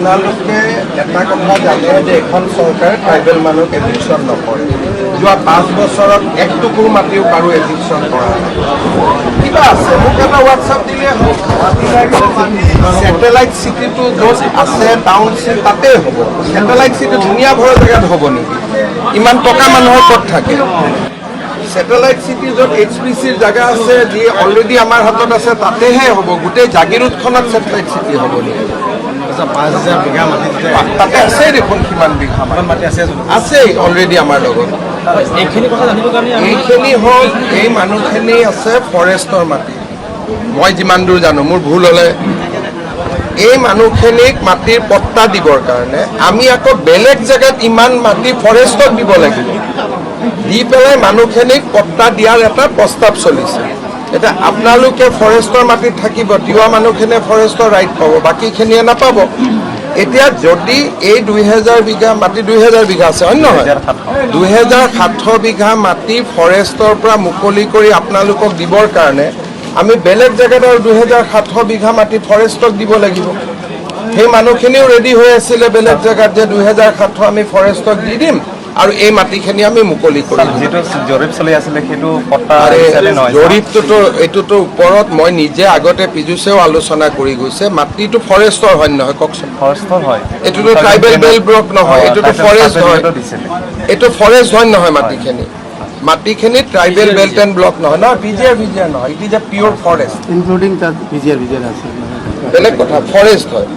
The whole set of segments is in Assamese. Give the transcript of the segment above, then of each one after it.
আপোনালোকে এটা কথা জানে যে এখন চৰকাৰে ট্ৰাইবেল মানুহক এভিকশ্যন নকৰে। যোৱা 5 বছৰত এক টুকুৰ মাটিও কাৰো এভিকশ্যন কৰা নাই। কিবা আছে মোক এটা হোৱাটছআপ দিলে হ'ল। ছেটেলাইট চিটিটো য'ত আছে টাউনশ্বিপ তাতে হ'ব। ছেটেলাইট চিটি ধুনীয়া ভৰা জেগাত হ'ব নেকি? ইমান টকা মানুহৰ ক'ত থাকে? ছেটেলাইট চিটি য'ত HPCৰ জেগা আছে যি অলৰেডি আমাৰ হাতত আছে তাতেহে হ'ব। গোটেই জাগিৰোডখনত ছেটেলাইট চিটি হ'ব নেকি? 5,000 বিঘা মাটি তাতে আছে দেখোন কিমান বিঘা মাটি আছে আছেই অলৰেডি আমাৰ লগত। এইখিনি কথা জানিবৰ কাৰণে এইখিনি হ'ল এই মানুহখিনি আছে ফৰেষ্টৰ মাটি। মই যিমান দূৰ জানো, মোৰ ভুল হ'লে এই মানুহখিনিক মাটিৰ পট্টা দিবৰ কাৰণে আমি আকৌ বেলেগ জেগাত ইমান মাটি ফৰেষ্টক দিব লাগিব। দি পেলাই মানুহখিনিক পট্টা দিয়াৰ এটা প্ৰস্তাৱ চলিছে। এতিয়া আপোনালোকে ফৰেষ্টৰ মাটিত থাকিব, তিৱা মানুহখিনিয়ে ফৰেষ্টৰ ৰাইট পাব, বাকীখিনিয়ে নাপাব। এতিয়া যদি এই 2000 বিঘা মাটি 2000 বিঘা আছে হয় নহয়, 2700 বিঘা মাটি ফৰেষ্টৰ পৰা মুকলি কৰি আপোনালোকক দিবৰ কাৰণে আমি বেলেগ জেগাত আৰু 2700 বিঘা মাটি ফৰেষ্টক দিব লাগিব। সেই মানুহখিনিও ৰেডি হৈ আছিলে বেলেগ জেগাত যে 2700 আমি ফৰেষ্টক দি দিম আৰু এই মাটিখিনি আমি মুকলি কৰিম। যিটো জৰীপ চলি আছিলে সেইটো জৰীপটোতো এইটোতো ওপৰত মই নিজে আগতে পীযুষেও আলোচনা কৰি গৈছে। মাটিটো ফৰেষ্টৰ হয় নহয় কওকচোন? ফৰেষ্টৰ হয়, এইটোতো ট্ৰাইবেল বেল্ট ব্লক নহয়, এইটোতো ফৰেষ্ট হয়। এইটো ফৰেষ্ট হয় নহয় মাটিখিনি ট্ৰাইবেল বেল্ট এণ্ড ব্লক নহয় ন, বিজিআৰ নহয়, it is a pure forest including তাত বিজিআৰ আছে বেলেগ কথা, ফৰেষ্ট হয়।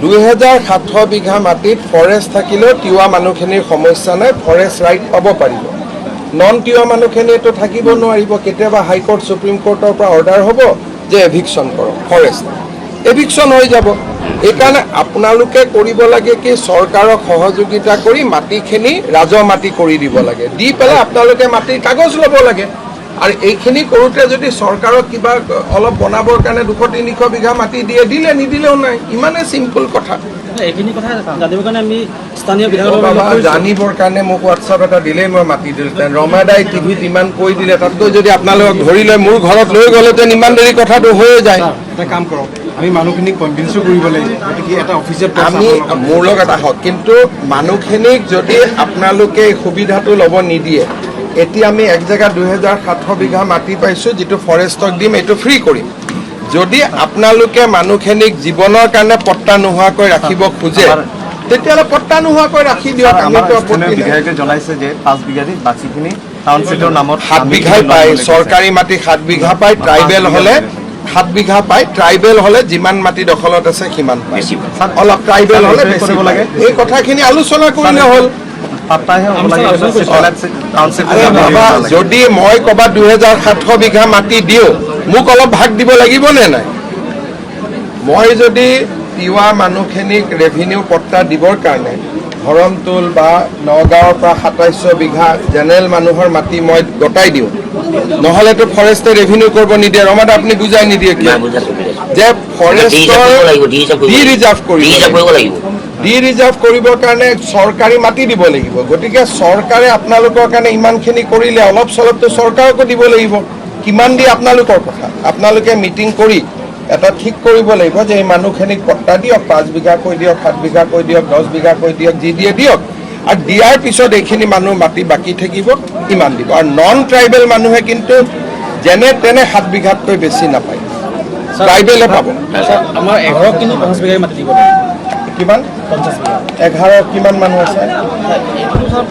2700 বিঘা মাটিত ফৰেষ্ট থাকিলেও তিৱা মানুহখিনিৰ সমস্যা নাই, ফৰেষ্ট ৰাইট পাব পাৰিব। নন তিৱা মানুহখিনিয়েতো থাকিব নোৱাৰিব। কেতিয়াবা হাইকোৰ্ট সুপ্ৰিম কোৰ্টৰ পৰা অৰ্ডাৰ হ'ব যে এভিকশ্যন কৰক, ফৰেষ্ট এভিকশ্যন হৈ যাব। এইকাৰণে আপোনালোকে কৰিব লাগে কি চৰকাৰক সহযোগিতা কৰি মাটিখিনি ৰাজহ মাটি কৰি দিব লাগে। দি পেলাই আপোনালোকে মাটিৰ কাগজ ল'ব লাগে। আৰু এইখিনি কৰোঁতে যদি চৰকাৰক কিবা অলপ বনাবৰ কাৰণে 200-300 বিঘা মাটি দিয়ে, দিলে নিদিলেও নাই, ইমানে চিম্পল কথা। এইখিনি কথা জানিবৰ কাৰণে আমি স্থানীয় বিধায়ক জানিবৰ কাৰণে মোক হোৱাটছআপ এটা দিলেই মই মাতি দিলোঁহেঁতেন। ৰমাদাই টিভিত ইমান কৈ দিলে, তাতকৈ যদি আপোনালোকক ধৰি লৈ মোৰ ঘৰত লৈ গ'লেহেঁতেন ইমান দেৰি কথাটো হৈয়ে যায়। এটা কাম কৰক, আমি মানুহখিনিক কনভিন্সো কৰিব লাগিব, গতিকে এটা অফিচিয়েল আমি মোৰ লগত এটা হওক, কিন্তু মানুহখিনিক যদি আপোনালোকে এই সুবিধাটো ল'ব নিদিয়ে, এতিয়া আমি এক জেগাত 2700 বিঘা মাটি পাইছোঁ যিটো ফৰেষ্টক দিম, এইটো ফ্ৰী কৰিম। যদি আপোনালোকে মানুহখিনিক জীৱনৰ কাৰণে পট্টা নোহোৱাকৈ ৰাখিব খোজে তেতিয়াহ'লে পট্টা নোহোৱাকৈ ৰাখি দিয়ক। বিধায়কে জনাইছে যে 5 বিঘা দি বাকীখিনি টাউনশ্বিপৰ নামত 7 বিঘাই পায়, চৰকাৰী মাটি 7 বিঘা পায়, ট্ৰাইবেল হ'লে 7 বিঘা পায়, ট্ৰাইবেল হ'লে যিমান মাটি দখলত আছে সিমান পায়, অলপ ট্ৰাইবেল হ'লে বেছি লাগে। এই কথাখিনি আলোচনা কৰিলে হ'ল। যদি মই ক'ৰবাত 2700 বিঘা মাটি দিওঁ, মোক অলপ ভাগ দিব লাগিব নে নাই? মই যদি তিৱা মানুহখিনিক ৰেভিনিউ পট্টা দিবৰ কাৰণে হৰণটোল বা নগাঁৱৰ পৰা 2700 বিঘা জেনেৰেল মানুহৰ মাটি মই গতাই দিওঁ, নহ'লেতো ফৰেষ্টে ৰেভিনিউ কৰিব নিদিয়ে। ৰমাদা আপুনি বুজাই নিদিয়ে কিয়? যে ফৰেষ্টৰ ডি ৰিজাৰ্ভ কৰিব লাগিব। ডি ৰিজাৰ্ভ কৰিবৰ কাৰণে চৰকাৰী মাটি দিব লাগিব। গতিকে চৰকাৰে আপোনালোকৰ কাৰণে ইমানখিনি কৰিলে অলপ চলপটো চৰকাৰকো দিব লাগিব। কিমান দিয়ে আপোনালোকৰ কথা। আপোনালোকে মিটিং কৰি এটা ঠিক কৰিব লাগিব যে এই মানুহখিনিক পট্টা দিয়ক, 5 বিঘা কৈ দিয়ক, 7 বিঘা কৈ দিয়ক, 10 বিঘা কৈ দিয়ক, যি দিয়ে দিয়ক। আৰু দিয়াৰ পিছত এইখিনি মানুহ মাটি বাকী থাকিব, ইমান দিব। আৰু নন ট্ৰাইবেল মানুহে কিন্তু যেনে তেনে 7 বিঘাতকৈ বেছি নাপায়, ট্ৰাইবেলে পাব। আমাৰ 11 কিন্তু 50 বিঘা মাটি দিব লাগে। কিমান? 11 কিমান মানুহ আছে?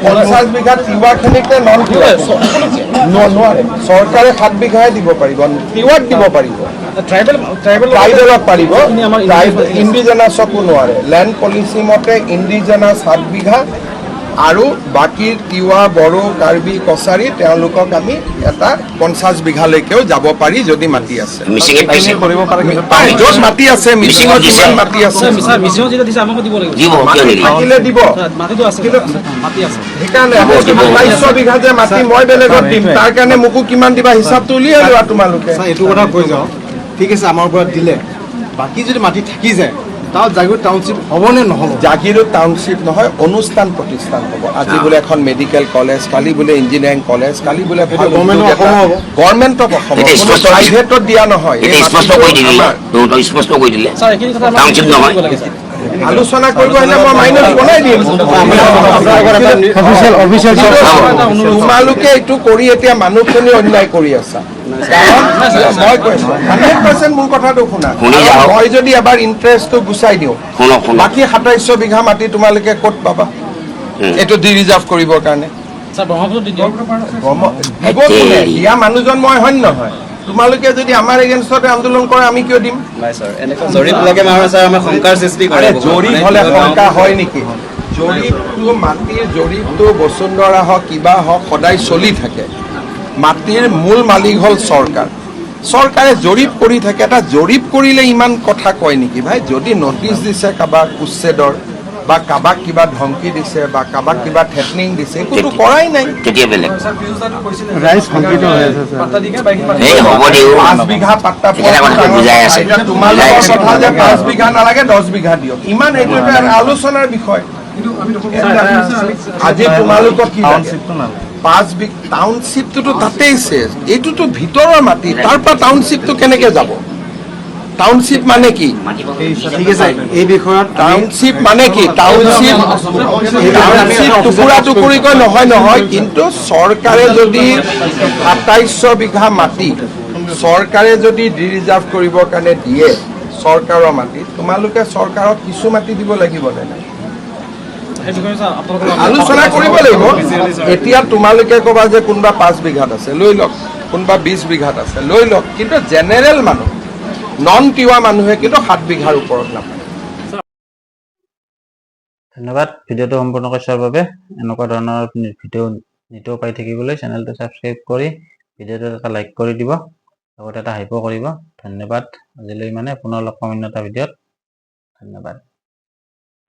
50 বিঘা তিৱাখিনিকে নন তিৱা নোৱাৰে। চৰকাৰে 7 বিঘাহে দিব পাৰিব, তিৱাক দিব পাৰিব, ট্ৰাইবেলক পাৰিব, ইণ্ডিজেনাছকো নোৱাৰে। লেণ্ড পলিচি মতে ইণ্ডিজেনাছ 7 বিঘা আৰু বাকী তিৱা, বড়ো, কাৰ্বি, কছাৰী তেওঁলোকক আমি এটা 50 বিঘালৈকেও যাব পাৰি যদি মাটি আছে। য'ত মাটি আছে, মিচিঙত যিমান মাটি আছে থাকিলে দিব। সেইকাৰণে 2700 বিঘা যে মাটি মই বেলেগত দিম, তাৰ কাৰণে মোকো কিমান দিবা হিচাপটো উলিয়াই লোৱা তোমালোকে। এইটো কথা কৈ যাওঁ, ঠিক আছে, আমাৰ পৰা দিলে বাকী যদি মাটি থাকি যায় তাত জাগিৰোড টাউনশ্বিপ হ'বনে নহ'ব? জাগিৰোড টাউনশ্বিপ নহয়, অনুষ্ঠান প্ৰতিষ্ঠান হ'ব। আজি বোলে এখন মেডিকেল কলেজ, কালি বোলে ইঞ্জিনিয়াৰিং কলেজ, কালি বোলে গভৰ্ণমেণ্ট অফ অসম, প্ৰাইভেটত দিয়া নহয়। আলোচনা কৰিব আহিলে মই মাইনৰিটি বনাই দিম। অফিচিয়েল তোমালোকে এইটো কৰি এতিয়া মানুহখিনি অন্যায় কৰি আছা। কাৰণ মই কৈছো 100% মোৰ কথাটো শুনা। মই যদি এবাৰ ইণ্টাৰেষ্টটো গুচাই দিওঁ, বাকী 2700 বিঘা মাটি তোমালোকে ক'ত পাবা এইটো ডি ৰিজাৰ্ভ কৰিবৰ কাৰণে? স্যাৰ ব্ৰহ্মপুত্ৰ দি দিয়ক। দিব কোনে? দিয়া মানুহজন মই হয় নহয়? তোমালোকে যদি আমাৰ এগেইনষ্টতে আন্দোলন কৰে আমি কিয় দিম? জৰীপ লাগে নহয় ছাৰ, আমাৰ শংকাৰ সৃষ্টি কৰে। জৰীপ হলে শংকা হয় নেকি? জৰীপটো মাটিৰ জৰীপটো বসুন্ধৰা হওক কিবা হওক সদায় চলি থাকে। মাটিৰ মূল মালিক হ'ল চৰকাৰ। চৰকাৰে জৰীপ কৰি থাকে। এটা জৰীপ কৰিলে ইমান কথা কয় নেকি ভাই? যদি নটিচ দিছে কাৰোবাক উচ্ছেদৰ বা কাৰোবাক কিবা ধমকি দিছে বা কাৰোবাক কিবা থ্ৰেটনিং দিছে, একোতো কৰাই নাই। তেতিয়া বেলেগ ৰাইজ শংকিত হৈ আছে ছাৰ। 5 বিঘা পাট্টা এতিয়া তোমালোকৰ কথা যে 5 বিঘা নালাগে 10 বিঘা দিয়ক, ইমান এইটো এটা আলোচনাৰ বিষয়। আজি তোমালোকক কি লাগে? 5 বিঘা টাউনশ্বিপটোতো তাতেই শেষ। এইটোতো ভিতৰৰ মাটি, তাৰ পৰা টাউনশ্বিপটো কেনেকে যাব? টাউনশ্বিপ মানে কি? ঠিক আছে, এই বিষয়ত টাউনশ্বিপ মানে কি? টাউনশ্বিপ টুকুৰা টুকুৰিকৈ নহয়। কিন্তু চৰকাৰে যদি 2700 বিঘা মাটি চৰকাৰে যদি ডি ৰিজাৰ্ভ কৰিবৰ কাৰণে দিয়ে চৰকাৰৰ মাটি, তোমালোকে চৰকাৰক কিছু মাটি দিব লাগিব নে নাই? সেই বিষয়ে স্যাৰ আপোনালোকৰ আলোচনা কৰিব লাগিব। এতিয়া তোমালোকে ক'বা যে কোনোবা 5 বিঘাত আছে লৈ লওক, কোনোবা 20 বিঘাত আছে লৈ লওক, কিন্তু জেনেৰেল মানুহ নন তিৱা মানুহে কিন্তু 7 বিঘাৰ ওপৰত নাপায়। ধন্যবাদ ভিডিঅ'টো সম্পূৰ্ণ কৰি চোৱাৰ বাবে। এনেকুৱা ধৰণৰ ভিডিঅ' নিতৌ পাই থাকিবলৈ চেনেলটো ছাবস্ক্ৰাইব কৰি ভিডিঅ'টোত এটা লাইক কৰি দিব, লগতে এটা হাইপো কৰিব। ধন্যবাদ। আজিলৈ পুনৰ লগ পাম অন্য এটা ভিডিঅ'ত। ধন্যবাদ।